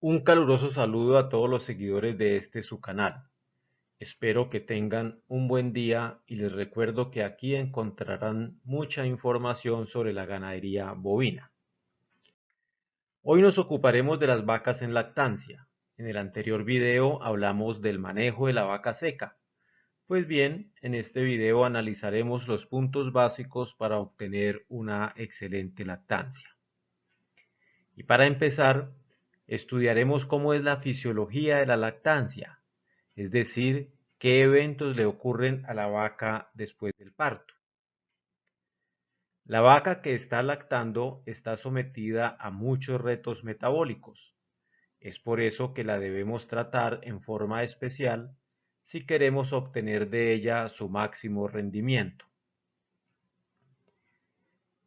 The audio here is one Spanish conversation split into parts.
Un caluroso saludo a todos los seguidores de su canal. Espero que tengan un buen día y les recuerdo que aquí encontrarán mucha información sobre la ganadería bovina. Hoy nos ocuparemos de las vacas en lactancia. En el anterior video hablamos del manejo de la vaca seca. Pues bien, en este video analizaremos los puntos básicos para obtener una excelente lactancia. Y para empezar, estudiaremos cómo es la fisiología de la lactancia, es decir, qué eventos le ocurren a la vaca después del parto. La vaca que está lactando está sometida a muchos retos metabólicos. Es por eso que la debemos tratar en forma especial si queremos obtener de ella su máximo rendimiento.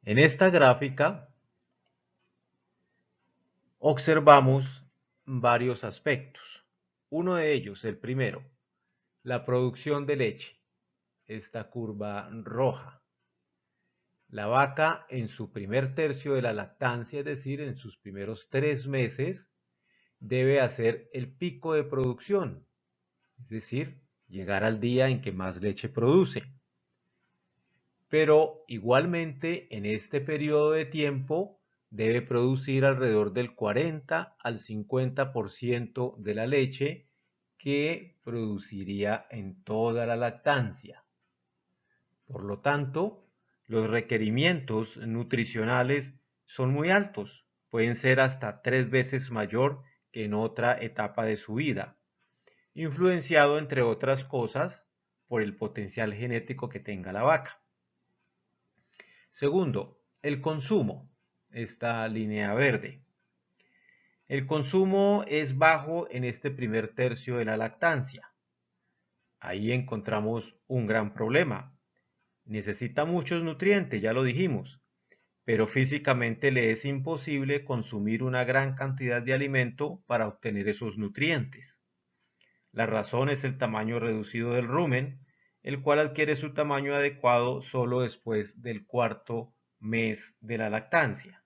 En esta gráfica observamos varios aspectos. Uno de ellos, el primero, la producción de leche, esta curva roja. La vaca en su primer tercio de la lactancia, es decir, en sus primeros 3 meses, debe hacer el pico de producción, es decir, llegar al día en que más leche produce. Pero igualmente en este periodo de tiempo debe producir alrededor del 40 al 50% de la leche que produciría en toda la lactancia. Por lo tanto, los requerimientos nutricionales son muy altos, pueden ser hasta 3 veces mayor que en otra etapa de su vida, influenciado entre otras cosas por el potencial genético que tenga la vaca. Segundo, el consumo, esta línea verde. El consumo es bajo en este primer tercio de la lactancia. Ahí encontramos un gran problema. Necesita muchos nutrientes, ya lo dijimos, pero físicamente le es imposible consumir una gran cantidad de alimento para obtener esos nutrientes. La razón es el tamaño reducido del rumen, el cual adquiere su tamaño adecuado solo después del cuarto mes de la lactancia.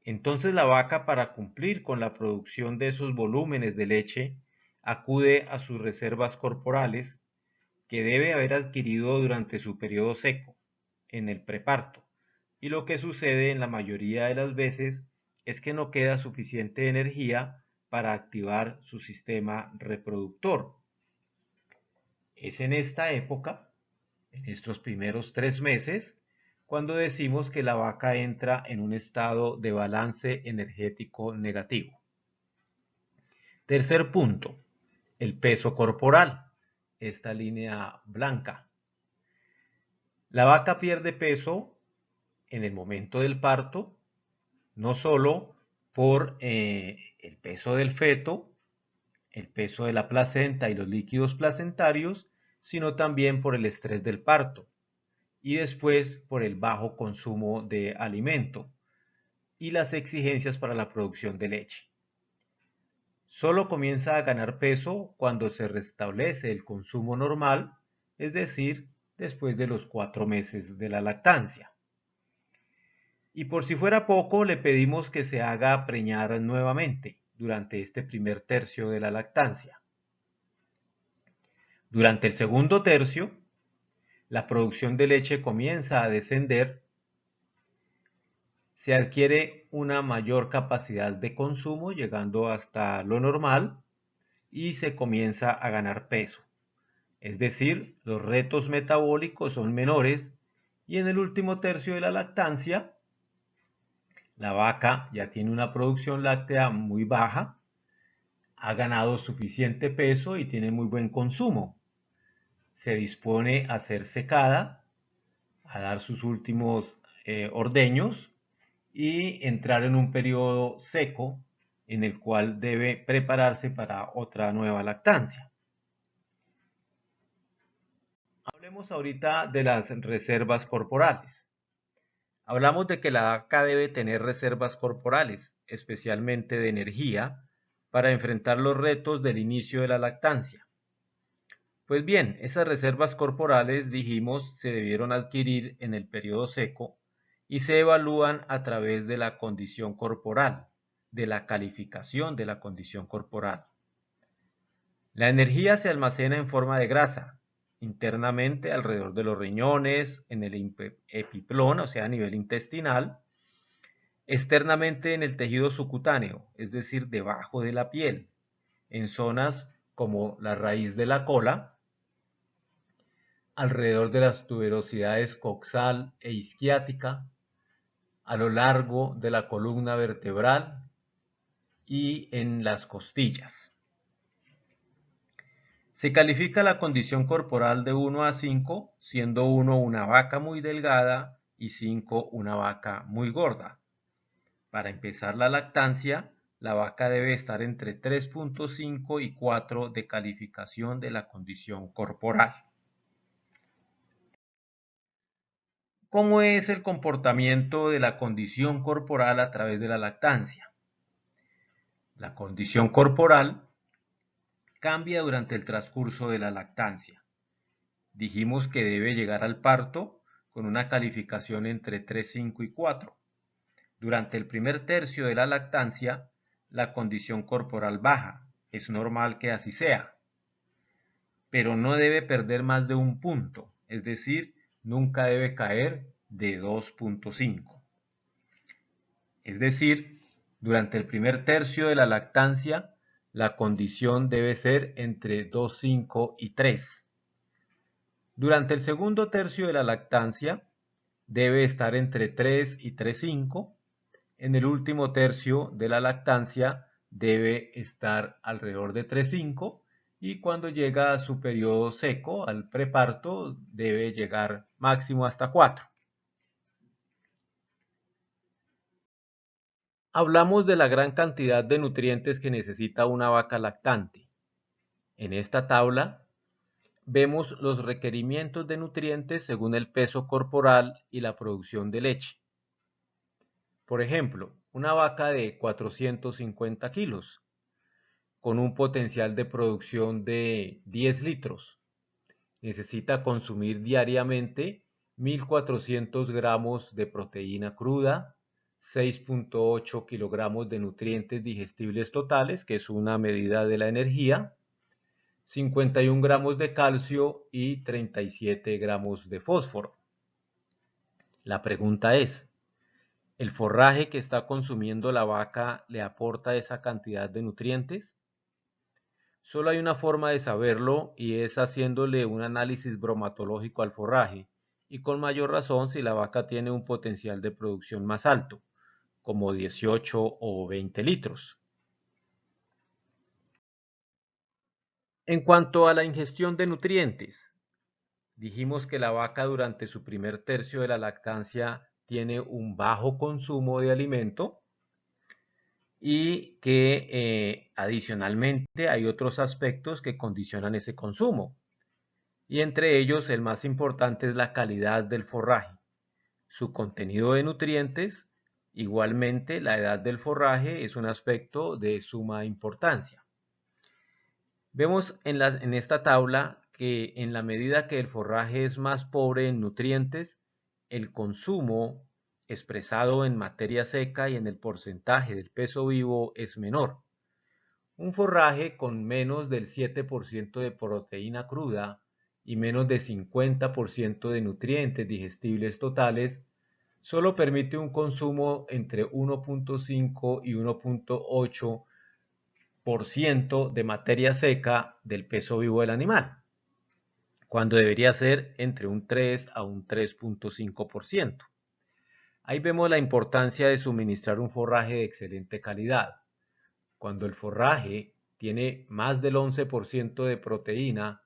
Entonces la vaca, para cumplir con la producción de esos volúmenes de leche, acude a sus reservas corporales que debe haber adquirido durante su periodo seco, en el preparto. Y lo que sucede en la mayoría de las veces es que no queda suficiente energía para activar su sistema reproductor. Es en esta época, en estos primeros 3 meses, cuando decimos que la vaca entra en un estado de balance energético negativo. Tercer punto, el peso corporal, esta línea blanca. La vaca pierde peso en el momento del parto, no solo por el peso del feto, el peso de la placenta y los líquidos placentarios, sino también por el estrés del parto y después por el bajo consumo de alimento y las exigencias para la producción de leche. Solo comienza a ganar peso cuando se restablece el consumo normal, es decir, después de los 4 meses de la lactancia. Y por si fuera poco, le pedimos que se haga preñar nuevamente durante este primer tercio de la lactancia. Durante el segundo tercio, la producción de leche comienza a descender, se adquiere una mayor capacidad de consumo, llegando hasta lo normal, y se comienza a ganar peso. Es decir, los retos metabólicos son menores y en el último tercio de la lactancia, la vaca ya tiene una producción láctea muy baja, ha ganado suficiente peso y tiene muy buen consumo. Se dispone a ser secada, a dar sus últimos ordeños y entrar en un periodo seco en el cual debe prepararse para otra nueva lactancia. Hablemos ahorita de las reservas corporales. Hablamos de que la vaca debe tener reservas corporales, especialmente de energía, para enfrentar los retos del inicio de la lactancia. Pues bien, esas reservas corporales, dijimos, se debieron adquirir en el periodo seco y se evalúan a través de la condición corporal, de la calificación de la condición corporal. La energía se almacena en forma de grasa, internamente alrededor de los riñones, en el epiplón, o sea, a nivel intestinal, externamente en el tejido subcutáneo, es decir, debajo de la piel, en zonas como la raíz de la cola, alrededor de las tuberosidades coxal e isquiática, a lo largo de la columna vertebral y en las costillas. Se califica la condición corporal de 1 a 5, siendo 1 una vaca muy delgada y 5 una vaca muy gorda. Para empezar la lactancia, la vaca debe estar entre 3.5 y 4 de calificación de la condición corporal. ¿Cómo es el comportamiento de la condición corporal a través de la lactancia? La condición corporal cambia durante el transcurso de la lactancia. Dijimos que debe llegar al parto con una calificación entre 3, 5 y 4. Durante el primer tercio de la lactancia, la condición corporal baja. Es normal que así sea. Pero no debe perder más de un punto, es decir, nunca debe caer de 2.5. Es decir, durante el primer tercio de la lactancia, la condición debe ser entre 2,5 y 3. Durante el segundo tercio de la lactancia, debe estar entre 3 y 3,5. En el último tercio de la lactancia, debe estar alrededor de 3,5. Y cuando llega a su periodo seco, al preparto, debe llegar máximo hasta 4. Hablamos de la gran cantidad de nutrientes que necesita una vaca lactante. En esta tabla vemos los requerimientos de nutrientes según el peso corporal y la producción de leche. Por ejemplo, una vaca de 450 kilos, con un potencial de producción de 10 litros, necesita consumir diariamente 1.400 gramos de proteína cruda, 6.8 kilogramos de nutrientes digestibles totales, que es una medida de la energía, 51 gramos de calcio y 37 gramos de fósforo. La pregunta es, ¿el forraje que está consumiendo la vaca le aporta esa cantidad de nutrientes? Solo hay una forma de saberlo y es haciéndole un análisis bromatológico al forraje, y con mayor razón si la vaca tiene un potencial de producción más alto, como 18 o 20 litros. En cuanto a la ingestión de nutrientes, dijimos que la vaca durante su primer tercio de la lactancia tiene un bajo consumo de alimento y que adicionalmente hay otros aspectos que condicionan ese consumo. Y entre ellos el más importante es la calidad del forraje, su contenido de nutrientes. Igualmente, la edad del forraje es un aspecto de suma importancia. Vemos en esta tabla que en la medida que el forraje es más pobre en nutrientes, el consumo expresado en materia seca y en el porcentaje del peso vivo es menor. Un forraje con menos del 7% de proteína cruda y menos de 50% de nutrientes digestibles totales solo permite un consumo entre 1.5 y 1.8% de materia seca del peso vivo del animal, cuando debería ser entre un 3 a un 3.5%. Ahí vemos la importancia de suministrar un forraje de excelente calidad. Cuando el forraje tiene más del 11% de proteína,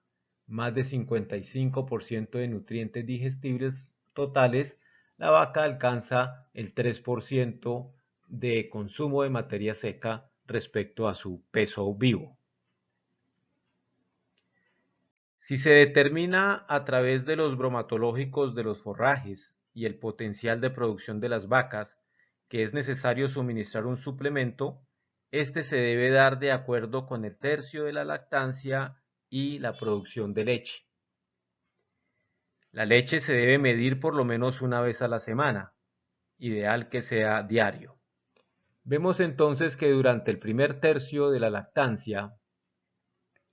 más de 55% de nutrientes digestibles totales, la vaca alcanza el 3% de consumo de materia seca respecto a su peso vivo. Si se determina a través de los bromatológicos de los forrajes y el potencial de producción de las vacas que es necesario suministrar un suplemento, este se debe dar de acuerdo con el tercio de la lactancia y la producción de leche. La leche se debe medir por lo menos una vez a la semana, ideal que sea diario. Vemos entonces que durante el primer tercio de la lactancia,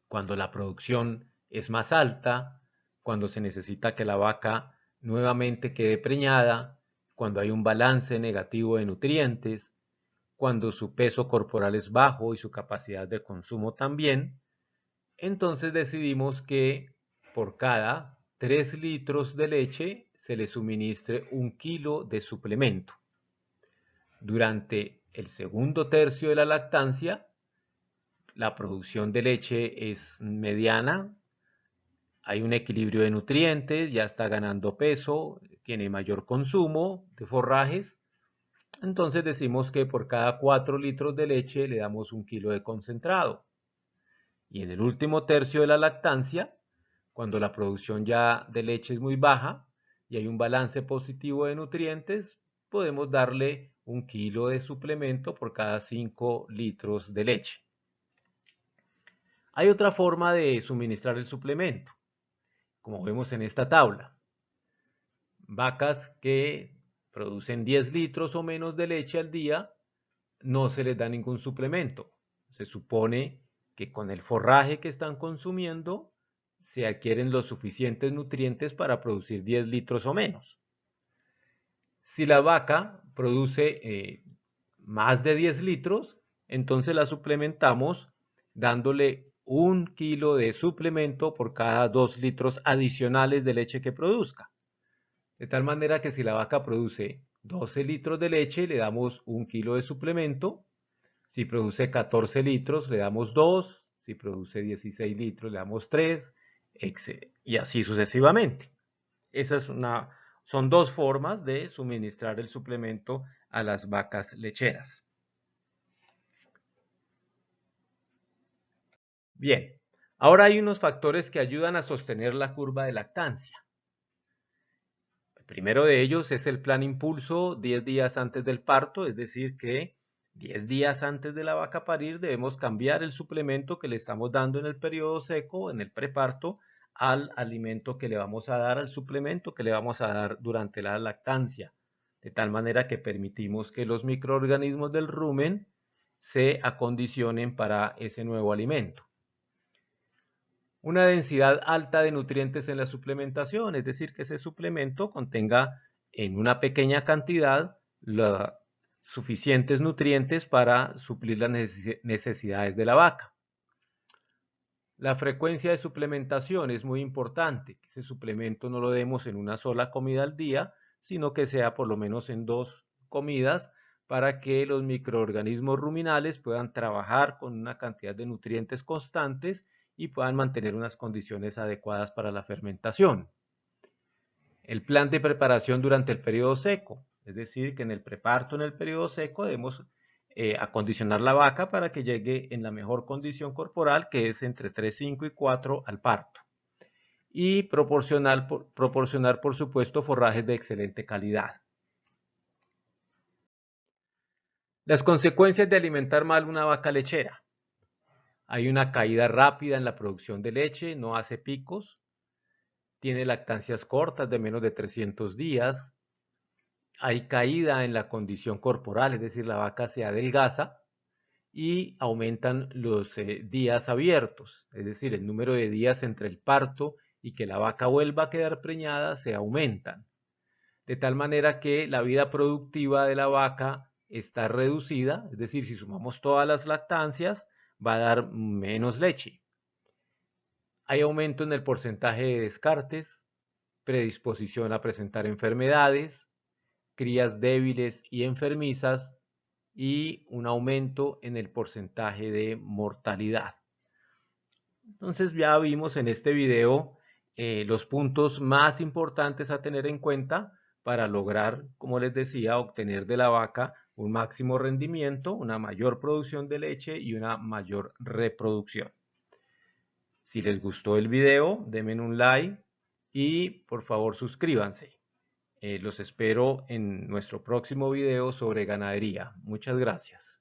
cuando la producción es más alta, cuando se necesita que la vaca nuevamente quede preñada, cuando hay un balance negativo de nutrientes, cuando su peso corporal es bajo y su capacidad de consumo también, entonces decidimos que por cada 3 litros de leche se le suministre 1 kilo de suplemento. Durante el segundo tercio de la lactancia, la producción de leche es mediana, hay un equilibrio de nutrientes, ya está ganando peso, tiene mayor consumo de forrajes. Entonces decimos que por cada 4 litros de leche le damos 1 kilo de concentrado. Y en el último tercio de la lactancia, cuando la producción ya de leche es muy baja y hay un balance positivo de nutrientes, podemos darle 1 kilo de suplemento por cada 5 litros de leche. Hay otra forma de suministrar el suplemento, como vemos en esta tabla. Vacas que producen 10 litros o menos de leche al día, no se les da ningún suplemento. Se supone que con el forraje que están consumiendo se adquieren los suficientes nutrientes para producir 10 litros o menos. Si la vaca produce más de 10 litros, entonces la suplementamos dándole 1 kilo de suplemento por cada 2 litros adicionales de leche que produzca. De tal manera que si la vaca produce 12 litros de leche, le damos 1 kilo de suplemento. Si produce 14 litros, le damos 2. Si produce 16 litros, le damos 3. Y así sucesivamente. Son 2 formas de suministrar el suplemento a las vacas lecheras. Bien, ahora hay unos factores que ayudan a sostener la curva de lactancia. El primero de ellos es el plan impulso 10 días antes del parto, es decir que 10 días antes de la vaca parir debemos cambiar el suplemento que le estamos dando en el periodo seco, en el preparto, al alimento que le vamos a dar, al suplemento que le vamos a dar durante la lactancia, de tal manera que permitimos que los microorganismos del rumen se acondicionen para ese nuevo alimento. Una densidad alta de nutrientes en la suplementación, es decir, que ese suplemento contenga en una pequeña cantidad los suficientes nutrientes para suplir las necesidades de la vaca. La frecuencia de suplementación es muy importante, que ese suplemento no lo demos en una sola comida al día, sino que sea por lo menos en 2 comidas para que los microorganismos ruminales puedan trabajar con una cantidad de nutrientes constantes y puedan mantener unas condiciones adecuadas para la fermentación. El plan de preparación durante el periodo seco, es decir, que en el preparto, en el periodo seco, debemos acondicionar la vaca para que llegue en la mejor condición corporal, que es entre 3, 5 y 4 al parto. Y proporcionar, por supuesto, forrajes de excelente calidad. Las consecuencias de alimentar mal una vaca lechera. Hay una caída rápida en la producción de leche, no hace picos, tiene lactancias cortas de menos de 300 días, hay caída en la condición corporal, es decir, la vaca se adelgaza y aumentan los días abiertos, es decir, el número de días entre el parto y que la vaca vuelva a quedar preñada se aumentan, de tal manera que la vida productiva de la vaca está reducida, es decir, si sumamos todas las lactancias, va a dar menos leche. Hay aumento en el porcentaje de descartes, predisposición a presentar enfermedades, crías débiles y enfermizas y un aumento en el porcentaje de mortalidad. Entonces ya vimos en este video los puntos más importantes a tener en cuenta para lograr, como les decía, obtener de la vaca un máximo rendimiento, una mayor producción de leche y una mayor reproducción. Si les gustó el video, denme un like y por favor suscríbanse. Los espero en nuestro próximo video sobre ganadería. Muchas gracias.